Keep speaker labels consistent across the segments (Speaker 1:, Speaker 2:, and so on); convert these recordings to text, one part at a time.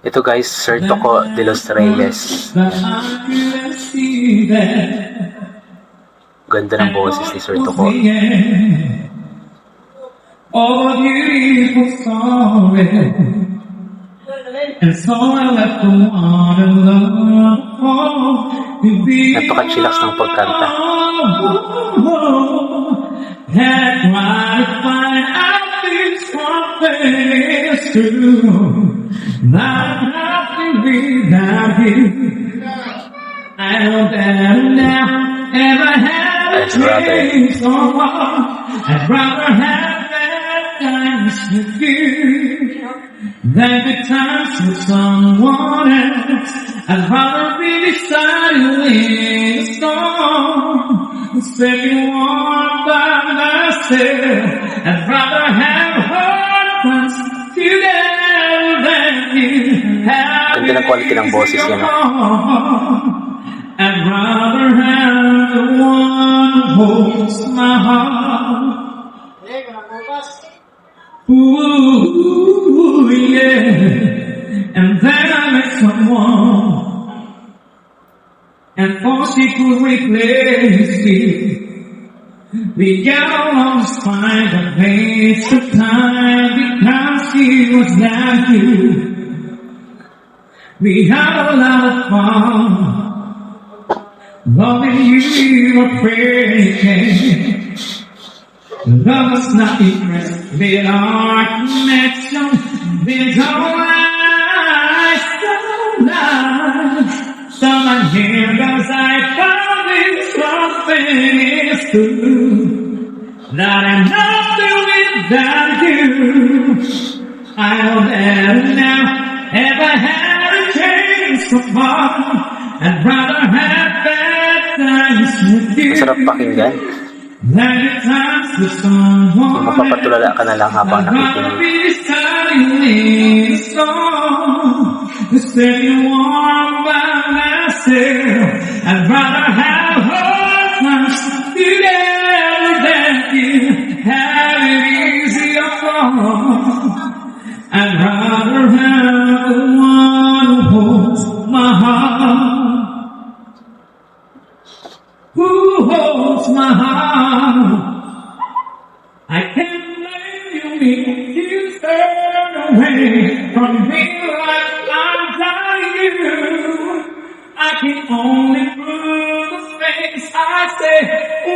Speaker 1: Ito guys, Sir Toco de los Reyes. Ganda ng boses ni Sir Toco.
Speaker 2: All a beautiful story. And so I left the one in love to be
Speaker 1: Napaka-chillax ng pagkanta.
Speaker 2: had tried to find out if something is true. Not nothing without you. I know better now. Ever had a change someone. I'd rather have that times with you than the times with someone else. I'd rather be beside you in a storm than you on by myself. I'd rather have hard times together than you have.
Speaker 1: Ganda ng quality ng boses niya, no?
Speaker 2: I'd rather have the one who holds my heart. Ooh, yeah. And then I met someone, and thought she could replace me. We got along just fine, but waste of time because she was like you. We had a lot of fun. Loving you were pretty. Love was not impressed with our connection. With all I so nice. Someone here goes I found it something is true. That I'm nothing without you. I know better now. Ever had a chance to fall. I'd rather have bad times with you.
Speaker 1: Masarap pakinggan.
Speaker 2: Than the times with someone.
Speaker 1: Mapapatulala ka na lang habang
Speaker 2: I'd rather
Speaker 1: nakikinig.
Speaker 2: be beside you in a storm instead of warm by myself. I'd rather have hard times together than you have it easier for. I'd rather have the one who holds my heart. Who holds my heart? I can't blame you if you turn away from me like I'm telling you. I can only prove the things I say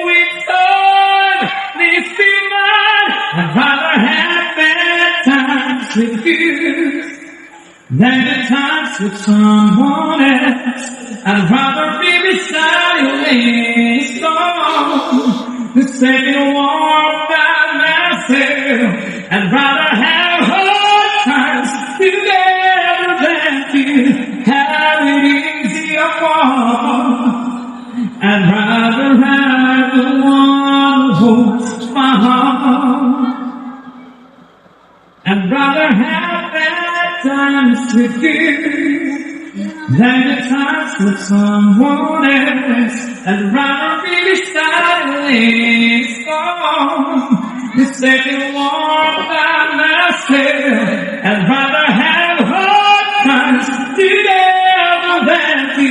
Speaker 2: with time. This be mine. I'd rather have bad times with you than the times with someone else. I'd rather be beside you in a storm instead of warm by myself. I'd rather have hard times together than to have it easier for. I'd rather have the one who holds my heart. I'd rather have bad times with you than the times with someone else. I'd rather be beside you in a storm instead of warm by myself. I'd rather have hard times together than to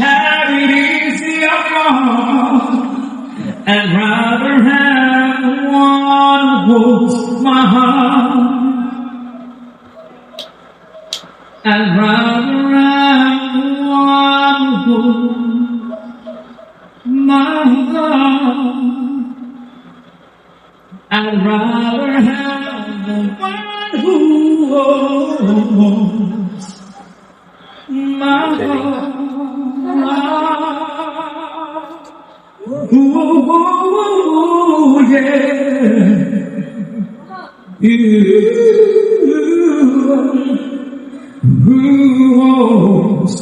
Speaker 2: have it easier for. I'd rather have the one who holds my heart. I'd rather have the one who holds my heart. I'd rather have the one who holds my heart. Ooh, yeah. Who holds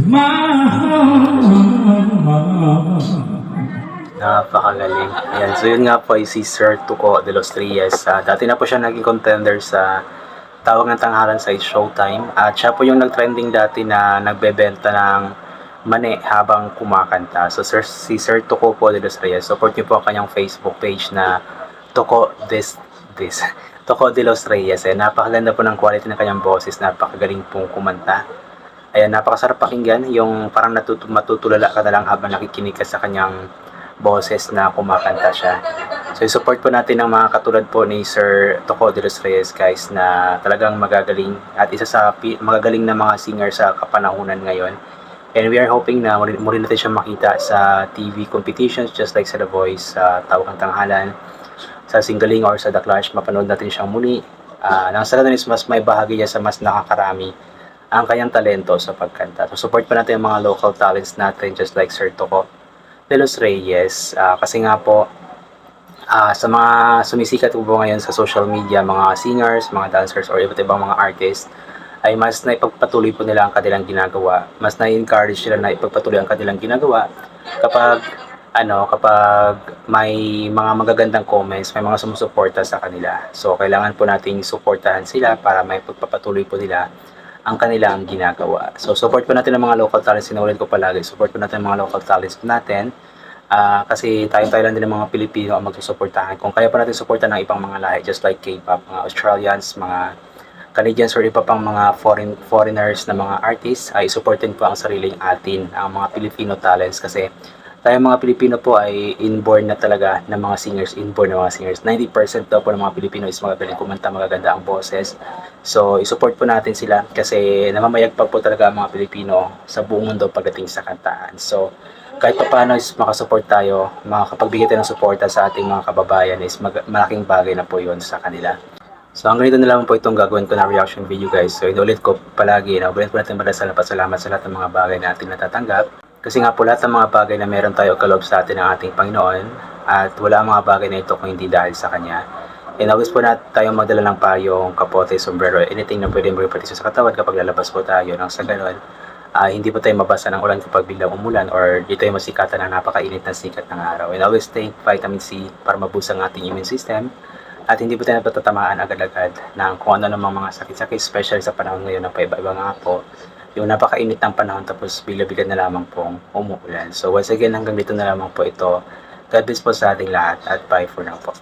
Speaker 2: my heart.
Speaker 1: Napakagaling. Ayan, so yun nga po ay si Sir Toco de los Reyes. Dati na po siya naging contender sa Tawag ng Tanghalan sa Showtime. At siya po yung nag-trending dati na nagbebenta ng mani habang kumakanta. So si Sir Toco po de los Reyes. Support niyo po ang kanyang Facebook page na Toco Toco de los Reyes. Napakaganda po ng quality ng kanyang boses, napakagaling pong kumanta. Ayan, napakasarap pakinggan, yung parang matutulala ka na lang habang nakikinig ka sa kanyang boses na kumakanta siya. So, i-support po natin ang mga katulad po ni Sir Toco de los Reyes, guys, na talagang magagaling at isa sa magagaling na mga singer sa kapanahunan ngayon. And we are hoping na muli natin siya makita sa TV competitions just like sa The Voice, sa Tawag ng Tanghalan, sa Singaling or sa The Clash. Mapanood natin siyang muli. Nang sa is mas may bahagi niya sa mas nakakarami ang kanyang talento sa pagkanta. So support pa natin ang mga local talents natin just like Sir Toco de los Reyes. Kasi nga po, sa mga sumisikat po ngayon sa social media, mga singers, mga dancers, or iba't ibang mga artists, ay mas naipagpatuloy po nila ang kanilang ginagawa. Mas na-encourage sila na ipagpatuloy ang kanilang ginagawa kapag kapag may mga magagandang comments, may mga sumusuporta sa kanila. So, kailangan po nating suportahan sila para may pagpapatuloy po nila ang kanilang ginagawa. So, support po natin ang mga local talents. Sinulit ko palagi, support po natin ang mga local talents natin. Kasi tayo lang din ng mga Pilipino ang magsusuportahan. Kung kaya pa natin suportahan ng ibang mga lahi, just like K-pop, mga Australians, mga Canadians or iba pang mga foreigners na mga artists, ay supportin po ang sariling atin, ang mga Filipino talents, kasi tayo mga Pilipino po ay inborn na talaga ng mga singers, 90% daw po ng mga Pilipino is magagaling kumanta, magaganda ang boses. So, isupport po natin sila kasi namamayagpag po talaga ang mga Pilipino sa buong mundo pagdating sa kantaan. So, kahit pa paano is makasupport tayo, makapagbigay tayo ng suporta sa ating mga kababayan is malaking bagay na po yun sa kanila. So, ang ganito na lang po itong gagawin ko na reaction video, guys. So, inulit ko palagi na ulit po natin madasal na pasalamat sa lahat ng mga bagay na ating natatanggap. Kasi nga po lahat ng mga bagay na meron tayo kaloob sa atin ng ating Panginoon, at wala ang mga bagay na ito kung hindi dahil sa Kanya. And always po natin tayong magdala ng payong, kapote, sombrero, anything na pwede mo ipatisyo sa katawan kapag lalabas po tayo. Nang sa ganon, hindi po tayo mabasa ng ulan kapag biglang umulan or di tayo masikatan ng napakainit na sikat ng araw. And always take vitamin C para maboost ang ating immune system. At hindi po tayo napatatamaan agad-agad ng kung ano namang mga sakit-sakit, especially sa panahon ngayon na paiba-iba nga po. Yung napakainit ng panahon tapos bigla-bigla na lamang pong umuulan. So once again, hanggang dito na lamang po ito. God bless po sa ating lahat at bye for now po.